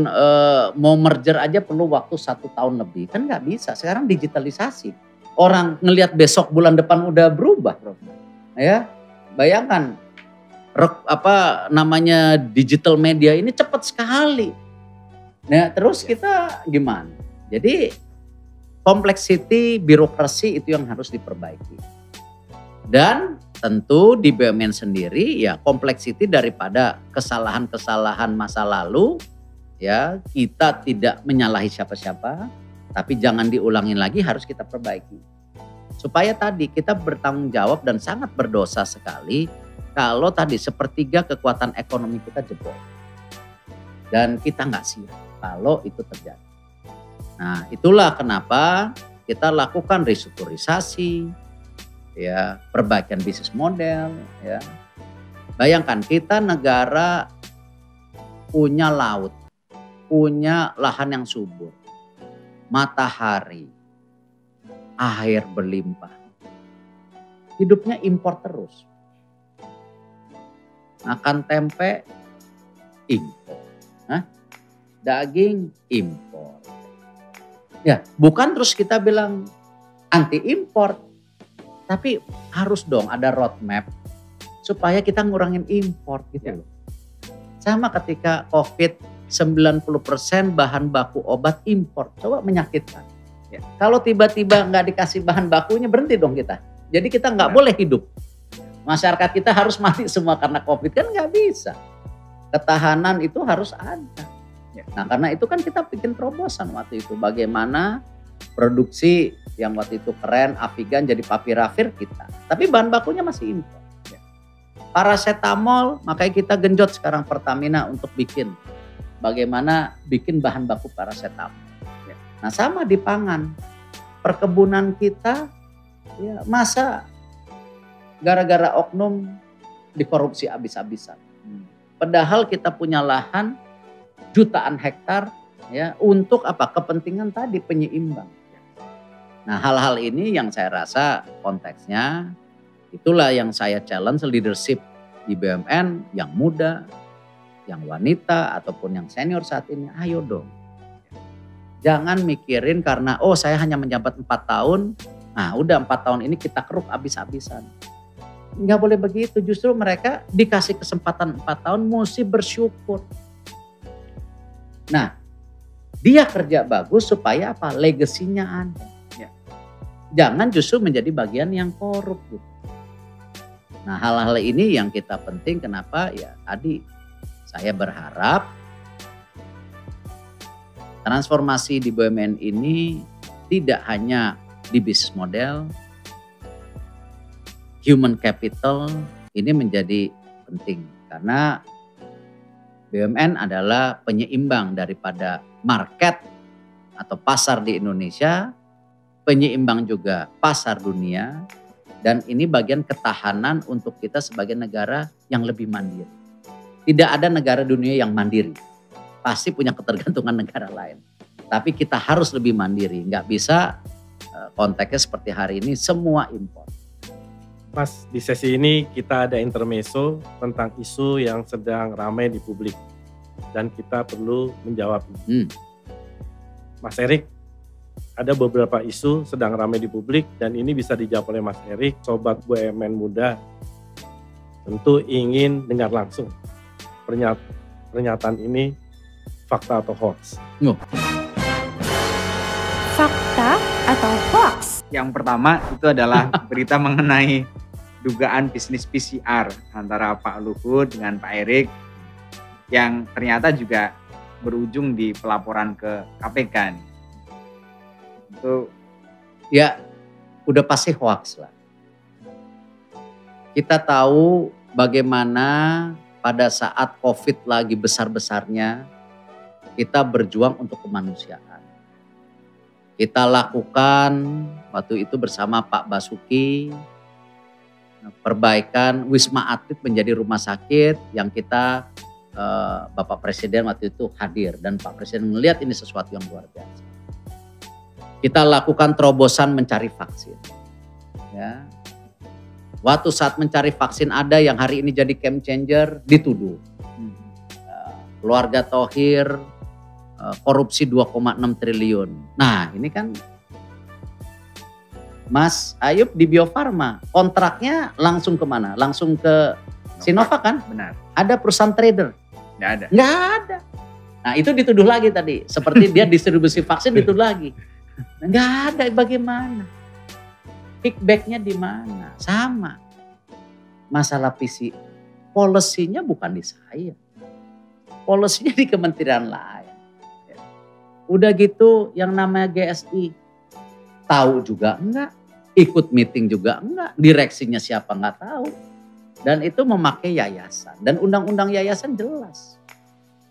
C: mau merger aja perlu waktu 1 tahun lebih, kan nggak bisa. Sekarang digitalisasi, orang ngelihat besok bulan depan udah berubah, ya bayangkan digital media ini cepat sekali. Nah terus kita gimana? Jadi kompleksiti birokrasi itu yang harus diperbaiki. Dan tentu di BUMN sendiri ya kompleksiti daripada kesalahan-kesalahan masa lalu ya kita tidak menyalahi siapa-siapa, tapi jangan diulangin lagi, harus kita perbaiki. Supaya tadi kita bertanggung jawab dan sangat berdosa sekali kalau tadi sepertiga kekuatan ekonomi kita jebol. Dan kita nggak siap kalau itu terjadi. Nah itulah kenapa kita lakukan restrukturisasi, ya perbaikan bisnis model. Ya. Bayangkan kita negara punya laut, punya lahan yang subur, matahari, air berlimpah. Hidupnya impor terus. Makan tempe, impor. Daging, impor. Ya, bukan terus kita bilang anti impor. Tapi harus dong ada roadmap supaya kita ngurangin impor gitu loh. Sama ketika COVID, 90% bahan baku obat impor. Coba menyakitkan. Ya. Kalau tiba-tiba nggak dikasih bahan bakunya, berhenti dong kita. Jadi kita nggak boleh hidup. Masyarakat kita harus mati semua karena COVID, kan nggak bisa. Ketahanan itu harus ada. Ya. Nah karena itu kan kita bikin terobosan waktu itu. Bagaimana produksi yang waktu itu keren, Avigan jadi Papirafir kita. Tapi bahan bakunya masih impor. Ya. Paracetamol, makanya kita genjot sekarang Pertamina untuk bikin. Bagaimana bikin bahan baku paracetamol. Ya. Nah sama di pangan. Perkebunan kita, ya masa gara-gara oknum dikorupsi habis-habisan. Padahal kita punya lahan jutaan hektar ya untuk apa? Kepentingan tadi penyeimbang. Nah hal-hal ini yang saya rasa konteksnya itulah yang saya challenge leadership di BUMN yang muda, yang wanita ataupun yang senior saat ini. Ayo dong. Jangan mikirin karena saya hanya menjabat 4 tahun. Nah udah 4 tahun ini kita keruk habis-habisan. Nggak boleh begitu, justru mereka dikasih kesempatan 4 tahun mesti bersyukur. Nah, dia kerja bagus supaya apa? Legasinya ada. Ya. Jangan justru menjadi bagian yang korup. Gitu. Nah, hal-hal ini yang kita penting, kenapa ya tadi saya berharap transformasi di BUMN ini tidak hanya di bisnis model, human capital ini menjadi penting karena BUMN adalah penyeimbang daripada market atau pasar di Indonesia, penyeimbang juga pasar dunia, dan ini bagian ketahanan untuk kita sebagai negara yang lebih mandiri. Tidak ada negara dunia yang mandiri, pasti punya ketergantungan negara lain. Tapi kita harus lebih mandiri, nggak bisa konteksnya seperti hari ini semua impor.
B: Mas, di sesi ini kita ada intermezzo tentang isu yang sedang ramai di publik dan kita perlu menjawab. Mas Erik, ada beberapa isu sedang ramai di publik dan ini bisa dijawab oleh Mas Erik. Sobat BUMN muda tentu ingin dengar langsung pernyataan ini fakta atau hoax.
D: Fakta atau hoax?
A: Yang pertama itu adalah berita mengenai dugaan bisnis PCR antara Pak Luhut dengan Pak Erik yang ternyata juga berujung di pelaporan ke KPK nih. Itu
C: ya udah pasti hoax lah. Kita tahu bagaimana pada saat COVID lagi besar-besarnya kita berjuang untuk kemanusiaan. Kita lakukan waktu itu bersama Pak Basuki perbaikan Wisma Atlet menjadi rumah sakit yang kita Bapak Presiden waktu itu hadir dan Pak Presiden melihat ini sesuatu yang luar biasa. Kita lakukan terobosan mencari vaksin. Ya. Waktu saat mencari vaksin ada yang hari ini jadi game changer dituduh. Keluarga Thohir korupsi 2,6 triliun. Nah ini kan Mas Ayub di Bio Farma kontraknya langsung kemana? Langsung ke Sinovac kan?
A: benar.
C: Ada perusahaan trader?
A: Nggak ada.
C: Nggak ada. Nah itu dituduh lagi tadi. Seperti dia distribusi vaksin dituduh lagi. Nggak ada, bagaimana? Kickbacknya di mana? Sama. Masalah PC, policy-nya bukan di saya. Policy-nya di kementerian lain. Udah gitu yang namanya GSI, tahu juga enggak, ikut meeting juga enggak, direksinya siapa enggak tahu. Dan itu memakai yayasan. Dan undang-undang yayasan jelas.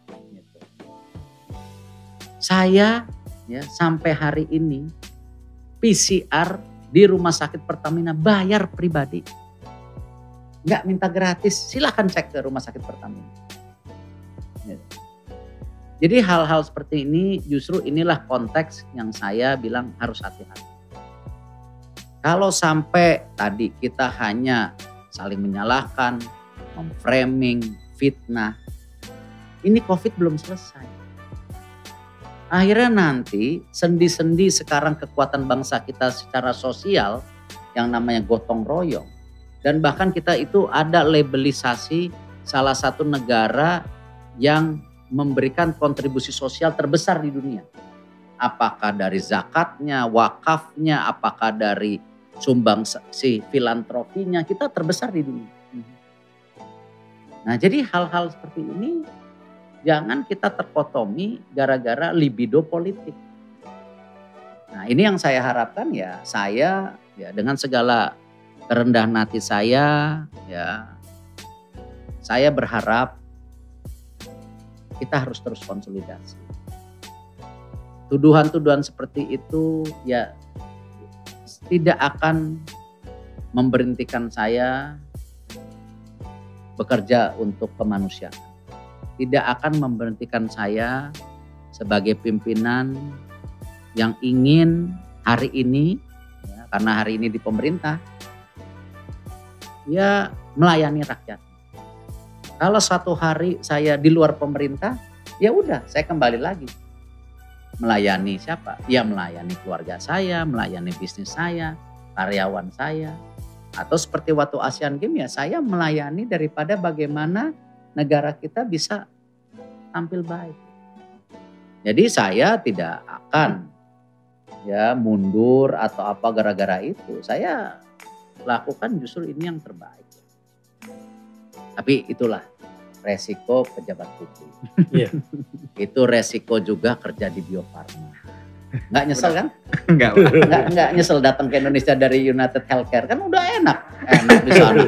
C: Gitu. Saya ya sampai hari ini PCR di Rumah Sakit Pertamina bayar pribadi. Enggak minta gratis, silakan cek ke Rumah Sakit Pertamina. Gitu. Jadi hal-hal seperti ini justru inilah konteks yang saya bilang harus hati-hati. Kalau sampai tadi kita hanya saling menyalahkan, memframing, fitnah, ini COVID belum selesai. Akhirnya nanti sendi-sendi sekarang kekuatan bangsa kita secara sosial yang namanya gotong royong. Dan bahkan kita itu ada labelisasi salah satu negara yang memberikan kontribusi sosial terbesar di dunia. Apakah dari zakatnya, wakafnya, apakah dari sumbangsi filantropinya, kita terbesar di dunia. Nah jadi hal-hal seperti ini jangan kita terkotomi gara-gara libido politik. Nah ini yang saya harapkan ya saya ya dengan segala kerendahan hati saya ya saya berharap kita harus terus konsolidasi. Tuduhan-tuduhan seperti itu ya tidak akan memberhentikan saya bekerja untuk kemanusiaan. Tidak akan memberhentikan saya sebagai pimpinan yang ingin hari ini, ya, karena hari ini di pemerintah, ya melayani rakyat. Kalau suatu hari saya di luar pemerintah, ya udah saya kembali lagi. Melayani siapa? Ya melayani keluarga saya, melayani bisnis saya, karyawan saya. Atau seperti waktu Asian Games ya saya melayani daripada bagaimana negara kita bisa tampil baik. Jadi saya tidak akan ya mundur atau apa gara-gara itu. Saya lakukan justru ini yang terbaik. Tapi itulah resiko pejabat publik.
B: Iya.
C: Itu resiko juga kerja di Bio Farma. Nggak nyesel kan?
A: Enggak, Pak.
C: Nggak nyesel datang ke Indonesia dari United Healthcare, kan udah enak di sana.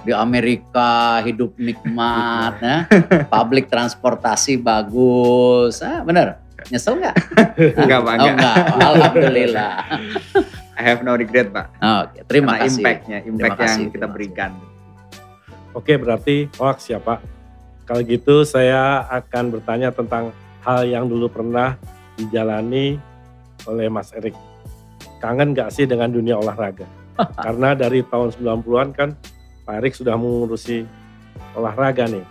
C: Di Amerika hidup nikmat, ya. Public transportasi bagus, bener? Nyesel nggak?
A: Enggak, Pak.
C: Oh enggak, alhamdulillah.
A: I have no regret, Pak.
C: Oke, terima
A: Karena
C: kasih.
A: impact
C: Terima
A: yang
C: kasih,
A: kita
C: terima
A: berikan.
B: Oke, berarti hoax ya Pak. Kalau gitu saya akan bertanya tentang hal yang dulu pernah dijalani oleh Mas Erik. Kangen gak sih dengan dunia olahraga? Karena dari tahun 90-an kan Pak Erik sudah mengurusi olahraga nih.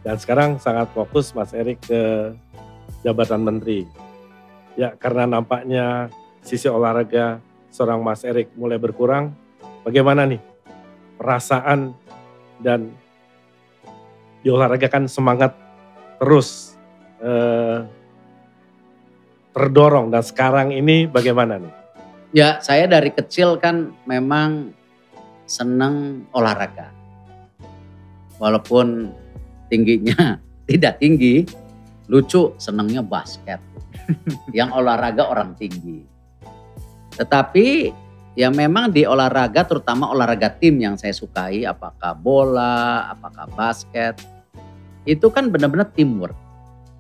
B: Dan sekarang sangat fokus Mas Erik ke jabatan menteri. Ya karena nampaknya sisi olahraga seorang Mas Erik mulai berkurang. Bagaimana nih perasaan dan di olahraga kan semangat terus terdorong, dan sekarang ini bagaimana nih?
C: Ya, saya dari kecil kan memang senang olahraga. Walaupun tingginya tidak tinggi, lucu, senangnya basket. Yang olahraga orang tinggi. Tetapi ya memang di olahraga, terutama olahraga tim yang saya sukai, apakah bola, apakah basket, itu kan benar-benar teamwork.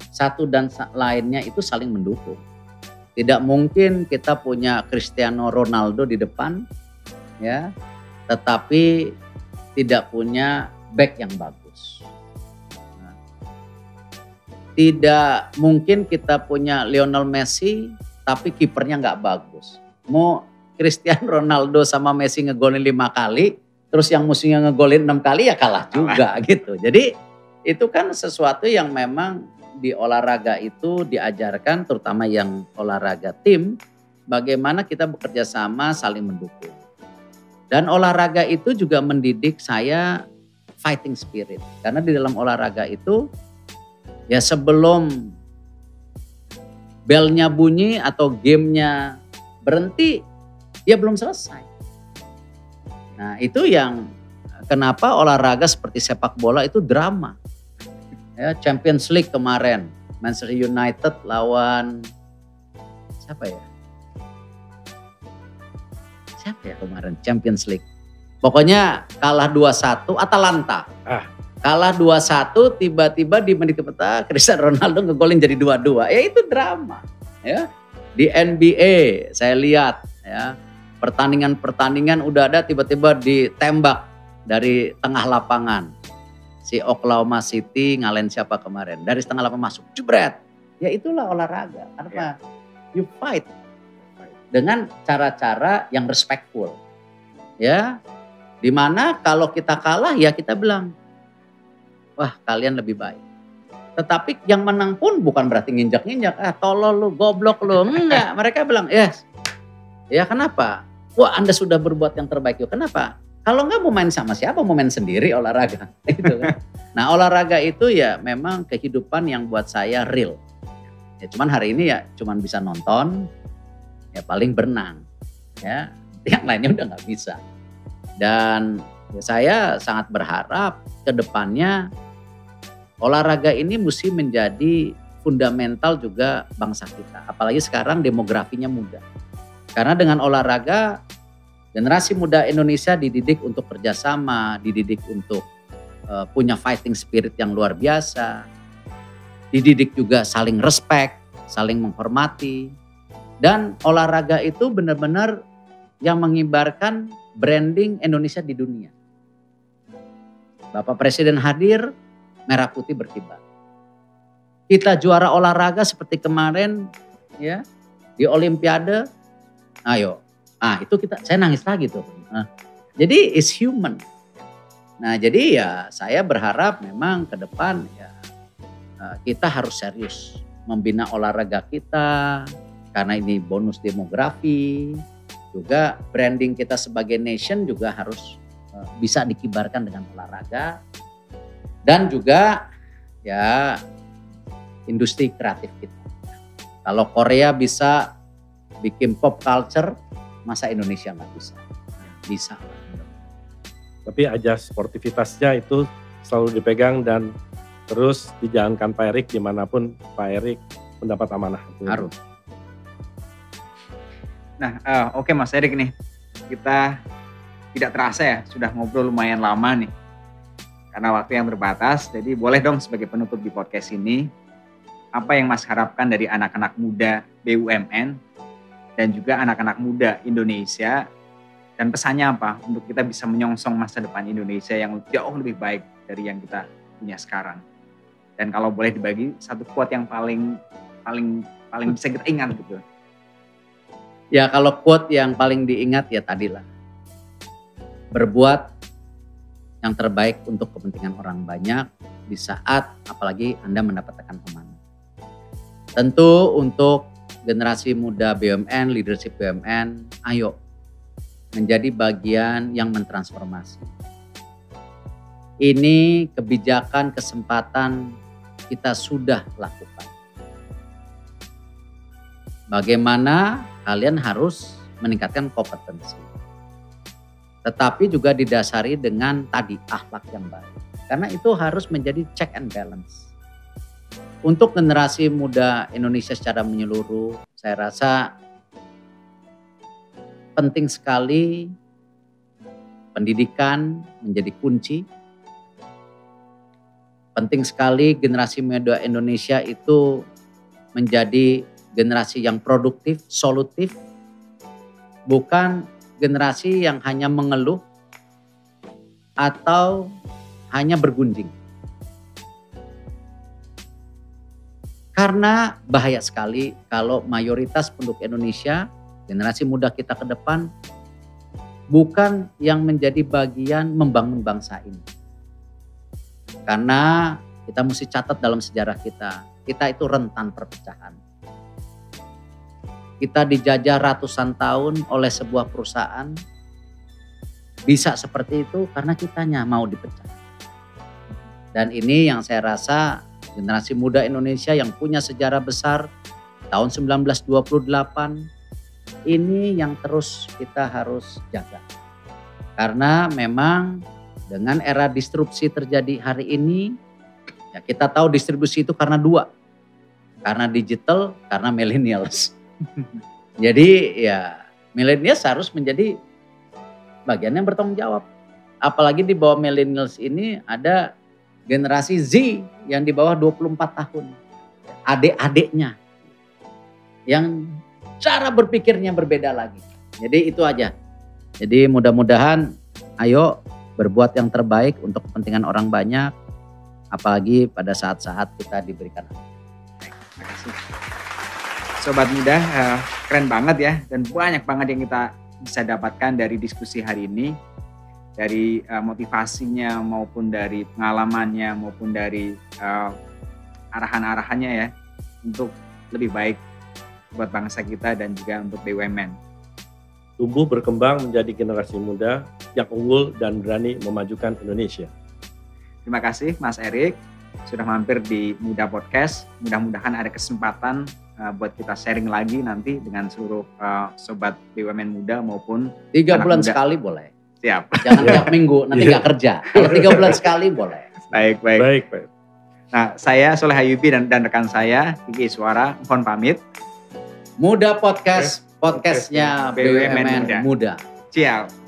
C: Satu dan lainnya itu saling mendukung. Tidak mungkin kita punya Cristiano Ronaldo di depan, ya, tetapi tidak punya back yang bagus. Nah, tidak mungkin kita punya Lionel Messi, tapi kipernya nggak bagus. Mau Cristiano Ronaldo sama Messi ngegolin 5 kali, terus yang musuhnya ngegolin 6 kali ya kalah juga gitu. Jadi itu kan sesuatu yang memang di olahraga itu diajarkan, terutama yang olahraga tim, bagaimana kita bekerja sama saling mendukung. Dan olahraga itu juga mendidik saya fighting spirit. Karena di dalam olahraga itu ya sebelum belnya bunyi atau gamenya berhenti, dia belum selesai. Nah itu yang kenapa olahraga seperti sepak bola itu drama. Ya, Champions League kemarin, Manchester United lawan siapa ya? Siapa ya kemarin Champions League? Pokoknya kalah 2-1 Atalanta. Kalah 2-1 tiba-tiba di menit keempat Cristiano Ronaldo ngegolin jadi 2-2. Ya itu drama. Ya. Di NBA saya lihat ya, pertandingan-pertandingan udah ada tiba-tiba ditembak dari tengah lapangan. Si Oklahoma City ngalahin siapa kemarin? Dari setengah lapangan masuk, jebret. Ya itulah olahraga. Karena you fight dengan cara-cara yang respectful. Ya, dimana kalau kita kalah ya kita bilang, wah kalian lebih baik. Tetapi yang menang pun bukan berarti nginjak-nginjak, tolol lu, goblok lu. Enggak, mereka bilang, yes. Ya kenapa? Wah Anda sudah berbuat yang terbaik. Yuk. Kenapa? Kalau enggak mau main sama siapa, mau main sendiri olahraga. Gitu kan. Nah olahraga itu ya memang kehidupan yang buat saya real. Ya cuman hari ini ya cuman bisa nonton, ya paling berenang. Ya, yang lainnya udah nggak bisa. Dan ya saya sangat berharap ke depannya olahraga ini mesti menjadi fundamental juga bangsa kita. Apalagi sekarang demografinya muda. Karena dengan olahraga generasi muda Indonesia dididik untuk kerjasama, dididik untuk punya fighting spirit yang luar biasa. Dididik juga saling respect, saling menghormati. Dan olahraga itu benar-benar yang mengibarkan branding Indonesia di dunia. Bapak Presiden hadir, merah putih berkibar. Kita juara olahraga seperti kemarin ya di Olimpiade. Ayo. Itu saya nangis lagi tuh. Jadi is human. Nah jadi ya saya berharap memang ke depan ya kita harus serius membina olahraga kita. Karena ini bonus demografi. Juga branding kita sebagai nation juga harus bisa dikibarkan dengan olahraga. Dan juga ya industri kreatif kita. Kalau Korea bisa bikin pop culture, masa Indonesia nggak bisa? Bisa.
B: Tapi aja sportivitasnya itu selalu dipegang dan terus dijalankan Pak Erik dimanapun Pak Erik mendapat amanah.
C: Harus.
A: Nah, oke Mas Erik nih, kita tidak terasa ya sudah ngobrol lumayan lama nih. Karena waktu yang terbatas, jadi boleh dong sebagai penutup di podcast ini, apa yang Mas harapkan dari anak-anak muda BUMN dan juga anak-anak muda Indonesia, dan pesannya apa untuk kita bisa menyongsong masa depan Indonesia yang jauh lebih baik dari yang kita punya sekarang. Dan kalau boleh dibagi satu quote yang paling bisa kita ingat gitu.
C: Ya kalau quote yang paling diingat ya tadilah. Berbuat yang terbaik untuk kepentingan orang banyak di saat apalagi Anda mendapatkan amanah. Tentu untuk generasi muda BUMN, leadership BUMN, ayo menjadi bagian yang mentransformasi. Ini kebijakan, kesempatan kita sudah lakukan. Bagaimana kalian harus meningkatkan kompetensi. Tetapi juga didasari dengan tadi akhlak yang baik. Karena itu harus menjadi check and balance. Untuk generasi muda Indonesia secara menyeluruh, saya rasa penting sekali pendidikan menjadi kunci. Penting sekali generasi muda Indonesia itu menjadi generasi yang produktif, solutif, bukan generasi yang hanya mengeluh atau hanya bergunjing. Karena bahaya sekali kalau mayoritas penduduk Indonesia, generasi muda kita ke depan, bukan yang menjadi bagian membangun bangsa ini. Karena kita mesti catat dalam sejarah kita itu rentan perpecahan. Kita dijajah ratusan tahun oleh sebuah perusahaan. Bisa seperti itu karena kitanya mau dipecah. Dan ini yang saya rasa generasi muda Indonesia yang punya sejarah besar tahun 1928 ini yang terus kita harus jaga. Karena memang dengan era disrupsi terjadi hari ini, ya kita tahu distribusi itu karena dua. Karena digital, karena millennials. Jadi ya millennials harus menjadi bagian yang bertanggung jawab. Apalagi di bawah millennials ini ada generasi Z yang di bawah 24 tahun. Adik-adiknya. Yang cara berpikirnya berbeda lagi. Jadi itu aja. Jadi mudah-mudahan ayo berbuat yang terbaik untuk kepentingan orang banyak. Apalagi pada saat-saat kita diberikan.
A: Terima kasih. Sobat muda, keren banget ya. Dan banyak banget yang kita bisa dapatkan dari diskusi hari ini. Dari motivasinya maupun dari pengalamannya maupun dari arahan-arahannya ya. Untuk lebih baik buat bangsa kita dan juga untuk BUMN.
B: Tumbuh berkembang menjadi generasi muda yang unggul dan berani memajukan Indonesia.
A: Terima kasih Mas Erik sudah mampir di Muda Podcast. Mudah-mudahan ada kesempatan buat kita sharing lagi nanti dengan seluruh sobat BUMN muda maupun
C: 3 bulan
A: muda.
C: Sekali boleh.
A: Siap.
C: Jangan tiap minggu, nanti gak kerja. Kalau 3 bulan sekali boleh.
A: Baik.
B: Baik.
A: Nah, saya Soleh Hayubi dan rekan saya Kiki Iswara mohon pamit.
C: Muda Podcast, podcastnya BUMN Muda.
A: Ciao.